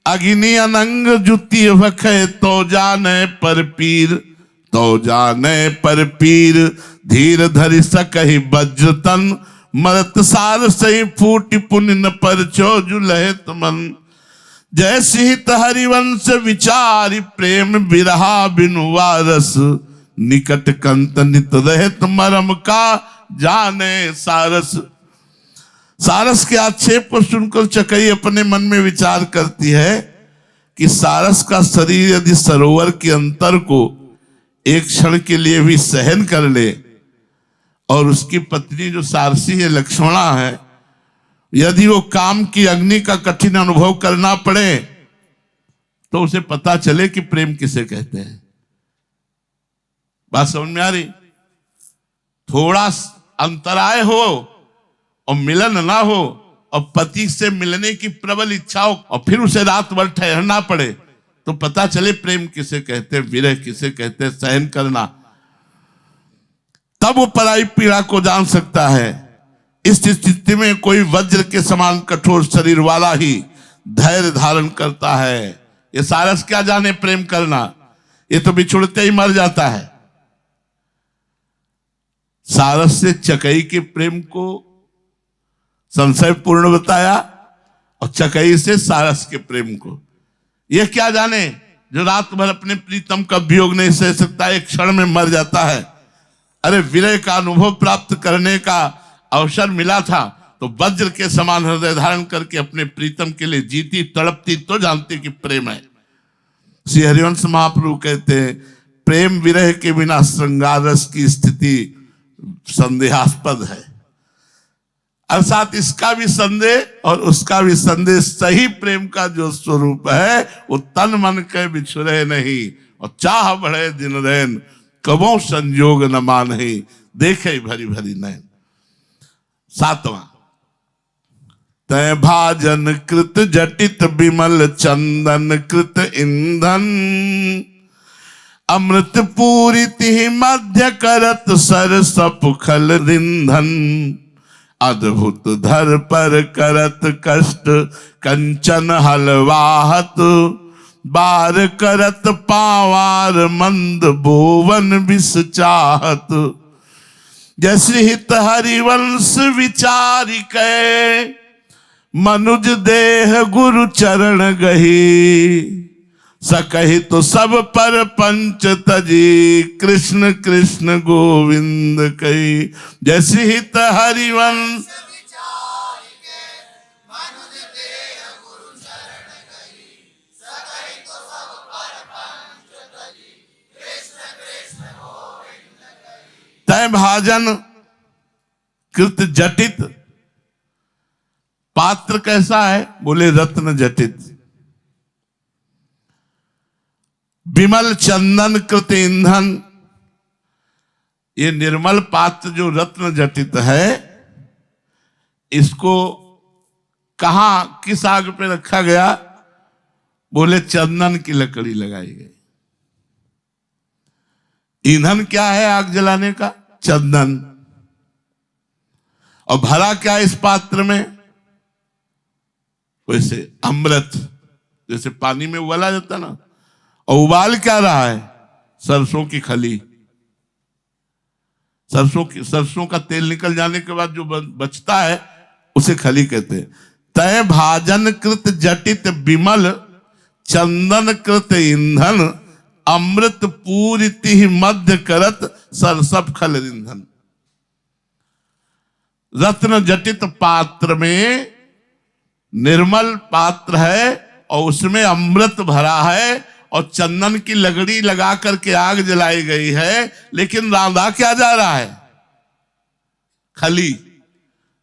अग्नि अनंग जुति वखे तो जाने पर पीर, तो जाने पर पीर। धीर धरि सकहि वज्र तन, मरत सार सही फूट पुनि न पर चो लहित मन। जैसी हित हरिवंश विचारि प्रेम बिरहा बिनु वारस, निकट कंत नित रहित मरम का जाने सारस। सारस के आक्षेप को सुनकर चकई अपने मन में विचार करती है कि सारस का शरीर यदि सरोवर के अंतर को एक क्षण के लिए भी सहन कर ले, और उसकी पत्नी जो सारसी है, लक्ष्मणा है, यदि वो काम की अग्नि का कठिन अनुभव करना पड़े तो उसे पता चले कि प्रेम किसे कहते हैं। बात समझ में आ रही? थोड़ा अंतराय हो और मिलन ना हो, और पति से मिलने की प्रबल इच्छा हो, और फिर उसे रात भर ठहरना पड़े, तो पता चले प्रेम किसे कहते हैं, विरह किसे कहते हैं, सहन करना। तब वो पराई पीड़ा को जान सकता है। इस स्थिति में कोई वज्र के समान कठोर शरीर वाला ही धैर्य धारण करता है। ये सारस क्या जाने प्रेम करना, ये तो बिछुड़ते ही मर जाता है। सारस से चकई के प्रेम को संशय पूर्ण बताया, और चकई से सारस के प्रेम को। यह क्या जाने जो रात भर अपने प्रीतम का वियोग नहीं सह सकता, एक क्षण में मर जाता है। अरे विरह का अनुभव प्राप्त करने का अवसर मिला था तो वज्र के समान हृदय धारण करके अपने प्रीतम के लिए जीती तड़पती तो जानती कि प्रेम है। श्री हरिवंश महाप्रभु कहते हैं, प्रेम विरह के बिना श्रृंगार रस की स्थिति संदेहास्पद है। अर्थात इसका भी संदेह और उसका भी संदेह, सही प्रेम का जो स्वरूप है वो तन मन के बिछुरे नहीं, और चाह बढ़े दिन रैन, कबो संयोग न मानहि, देखे भरी भरी नैन। 7वां, तय भाजन कृत जटित विमल चंदन कृत ईंधन, अमृत पूरी तिहि मध्य करत सर सपुखल रिंधन। अद्भुत धर पर करत कष्ट कंचन हलवाहत, बार करत पावार मंद बोवन विष चाहत। जैसे हित हरिवंश विचारिकै, मनुज देह गुरु चरण गही। सकहि तो सब पर पंच तजी, कृष्ण कृष्ण गोविंद कही। जैसे हित हरिवंश तय भाजन कृत जटित। पात्र कैसा है? बोले रत्न जटित। विमल चंदन कृत ईंधन, ये निर्मल पात्र जो रत्न जटित है, इसको कहां किस आग पे रखा गया? बोले चंदन की लकड़ी लगाई गई। ईंधन क्या है आग जलाने का? चंदन। और भरा क्या इस पात्र में? वैसे अमृत, जैसे पानी में उबाला जाता ना, और उबाल क्या रहा है? सरसों की खली। सरसों का तेल निकल जाने के बाद जो बचता है उसे खली कहते हैं। तय भाजन कृत जटित विमल चंदन कृत ईंधन, अमृत पूरिति मध्य करत सरसप खल रिंधन। रत्न जटित पात्र में, निर्मल पात्र है और उसमें अमृत भरा है और चंदन की लगड़ी लगा करके आग जलाई गई है, लेकिन रांधा क्या जा रहा है? खली।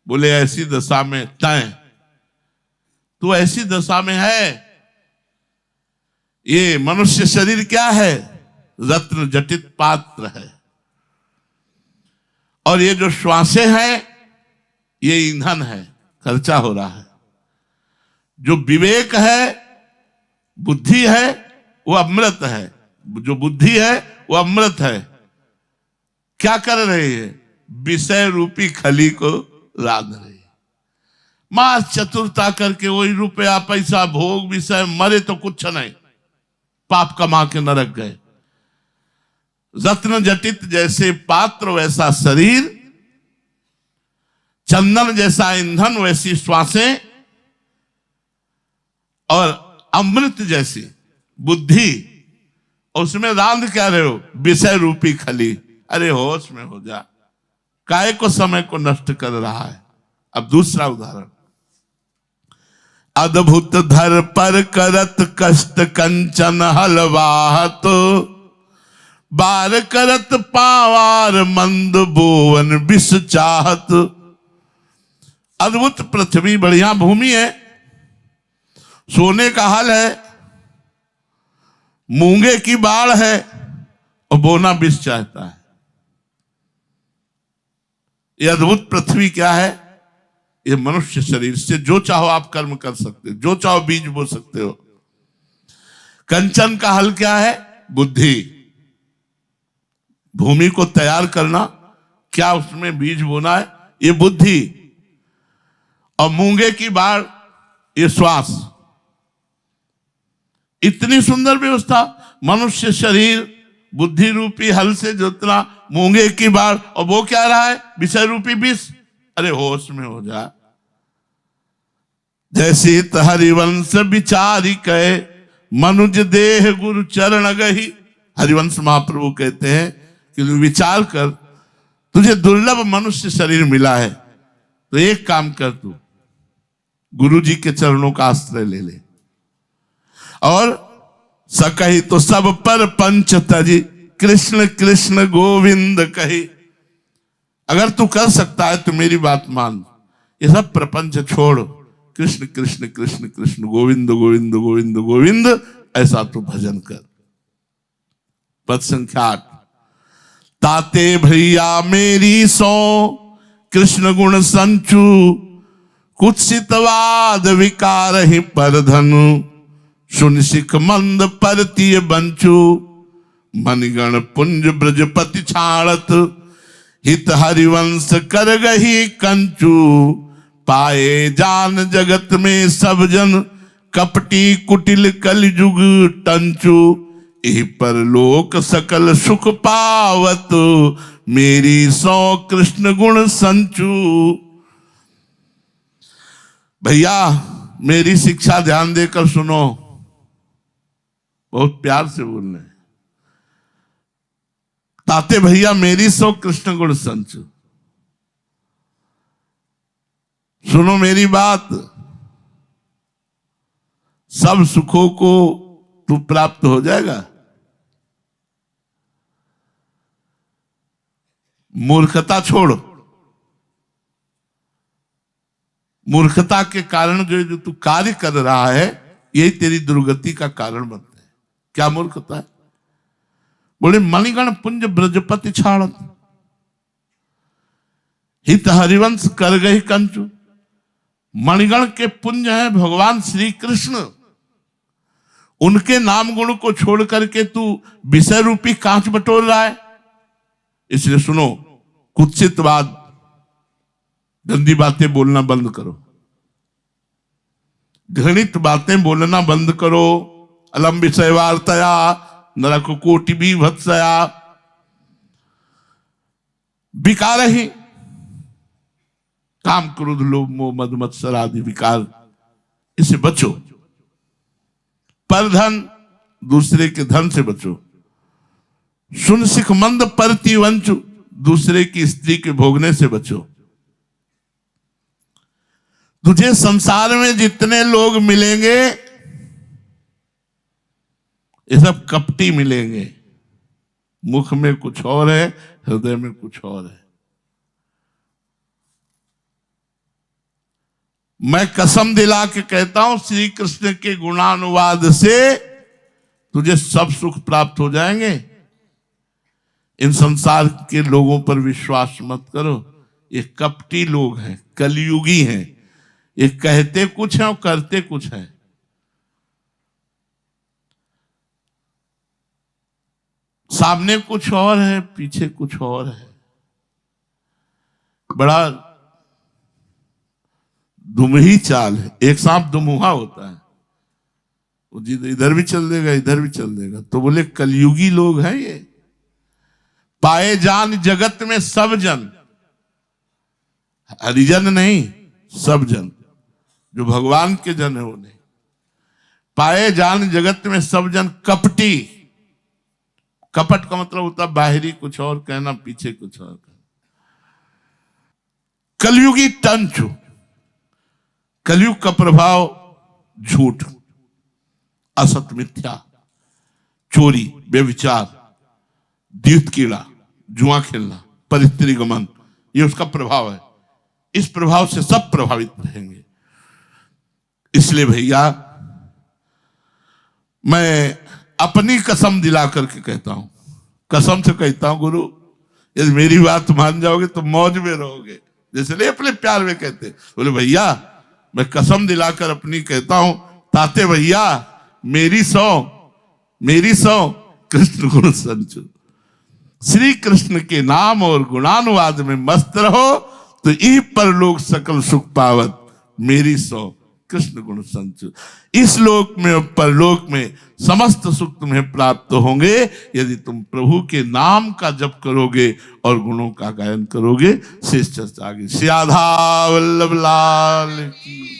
बोले ऐसी दशा में तय, तू ऐसी दशा में है। ये मनुष्य शरीर क्या है? रत्न जटित पात्र है। और ये जो श्वासें हैं ये ईंधन है, खर्चा हो रहा है। जो विवेक है, बुद्धि है, वो अमृत है। जो बुद्धि है वो अमृत है। क्या कर रही है? विषय रूपी खली को रांध रही है। मास चतुरता करके वही रुपया पैसा भोग विषय, मरे तो कुछ नहीं, पाप कमा के नरक गए। रत्न जटित जैसे पात्र वैसा शरीर, चंदन जैसा ईंधन वैसी श्वासें, और अमृत जैसी बुद्धि, और उसमें रांध क्या रहे हो? विषय रूपी खली। अरे होश में हो जा, काय को समय को नष्ट कर रहा है। अब दूसरा उदाहरण, अद्भुत धर पर करत कष्ट कंचन हलवाहत, बार करत पावार मंद बोवन विष चाहत। अद्भुत पृथ्वी, बढ़िया भूमि है, सोने का हल है, मूंगे की बाढ़ है, और बोना विष चाहता है। यह अद्भुत पृथ्वी क्या है? ये मनुष्य शरीर से जो चाहो आप कर्म कर सकते हो, जो चाहो बीज बो सकते हो। कंचन का हल क्या है? बुद्धि, भूमि को तैयार करना, क्या उसमें बीज बोना है, ये बुद्धि। और मूंगे की बाढ़, ये श्वास। इतनी सुंदर व्यवस्था, मनुष्य शरीर बुद्धि रूपी हल से जोतना, मूंगे की बाढ़, और वो क्या रहा है? विषय रूपी विष। अरे होश में हो जा। जैसे हरिवंश विचारी कहे, मनुज देह गुरु चरण गही। हरिवंश महाप्रभु कहते हैं कि तू विचार कर, तुझे दुर्लभ मनुष्य शरीर मिला है, तो एक काम कर, तू गुरु जी के चरणों का आश्रय ले ले। और सकही तो सब पर पंच तजी, कृष्ण कृष्ण गोविंद कही। अगर तू कर सकता है तो मेरी बात मान, ये सब प्रपंच छोड़, कृष्ण कृष्ण कृष्ण कृष्ण गोविंद गोविंद गोविंद गोविंद, ऐसा तू भजन कर। पद संख्या 8, ताते भैया मेरी सो कृष्ण गुण संचू, कुत्सितवाद विकार ही पर धनु, सुन सिख मंद परतीय बंचू, मनगण पुंज ब्रजपति छाड़त, हित हरिवंश कर गही कंचू, पाए जान जगत में सब जन, कपटी कुटिल कलयुग टंचू, इह पर लोक सकल सुख पावत, मेरी सौ कृष्ण गुण संचू। भैया मेरी शिक्षा ध्यान देकर सुनो, बहुत प्यार से बोलना है। ताते भैया मेरी सौ कृष्ण गुण संचू, सुनो मेरी बात, सब सुखों को तू प्राप्त हो जाएगा। मूर्खता छोड़, मूर्खता के कारण जो तू कार्य कर रहा है, यही तेरी दुर्गति का कारण बनता है। क्या मूर्खता है? बोले मणिगण पुंज ब्रजपति छाड़त, हित हरिवंश कर गई कंचू। मणिगण के पुंज है भगवान श्री कृष्ण, उनके नाम गुण को छोड़ करके तू विषय रूपी कांच बटोर रहा है। इसलिए सुनो, कुत्सित बात, गंदी बातें बोलना बंद करो, घृणित बातें बोलना बंद करो। अलम विषय वार्तया नरक कोटि भी भत्सया, विकार ही काम क्रोध लोभ मोह मद मत्सर आदि विकार, इससे बचो। पर धन, दूसरे के धन से बचो। सुन सिख मंद परती वंचु, दूसरे की स्त्री के भोगने से बचो। तुझे संसार में जितने लोग मिलेंगे ये सब कपटी मिलेंगे, मुख में कुछ और है, हृदय में कुछ और है। मैं कसम दिला के कहता हूं, श्री कृष्ण के गुणानुवाद से तुझे सब सुख प्राप्त हो जाएंगे। इन संसार के लोगों पर विश्वास मत करो, ये कपटी लोग हैं, कलयुगी हैं। ये कहते कुछ है और करते कुछ है। सामने कुछ और है, पीछे कुछ और है। बड़ा दुम ही चाल है, एक सांप दुमुहा होता है, वो इधर भी चल देगा इधर भी चल देगा। तो बोले कलयुगी लोग हैं ये, पाए जान जगत में सब जन, हरिजन नहीं सब जन, जो भगवान के जन है वो नहीं। पाए जान जगत में सब जन कपटी, कपट का मतलब होता है बाहरी कुछ और कहना, पीछे कुछ और कहना। कलयुगी तंचु, कलयुग का प्रभाव झूठ, असत, मिथ्या, चोरी, व्यभिचार, द्यूत कीड़ा, जुआ खेलना, परिस्त्री गमन, ये उसका प्रभाव है। इस प्रभाव से सब प्रभावित रहेंगे। इसलिए भैया मैं अपनी कसम दिला करके कहता हूं, कसम से कहता हूं गुरु, यदि मेरी बात मान जाओगे तो मौज में रहोगे। जैसे नहीं अपने प्यार में कहते, बोले भैया मैं कसम दिलाकर अपनी कहता हूं, ताते भैया मेरी सौ कृष्ण गुण संचु। श्री कृष्ण के नाम और गुणानुवाद में मस्त रहो तो ई परलोक सकल सुख पावत, मेरी सौ कृष्ण गुण संचु। इस लोक में और परलोक में समस्त सुख तुम्हें प्राप्त होंगे यदि तुम प्रभु के नाम का जप करोगे और गुणों का गायन करोगे। शेष चर्चा आगे। श्री राधा वल्लभ लाल की।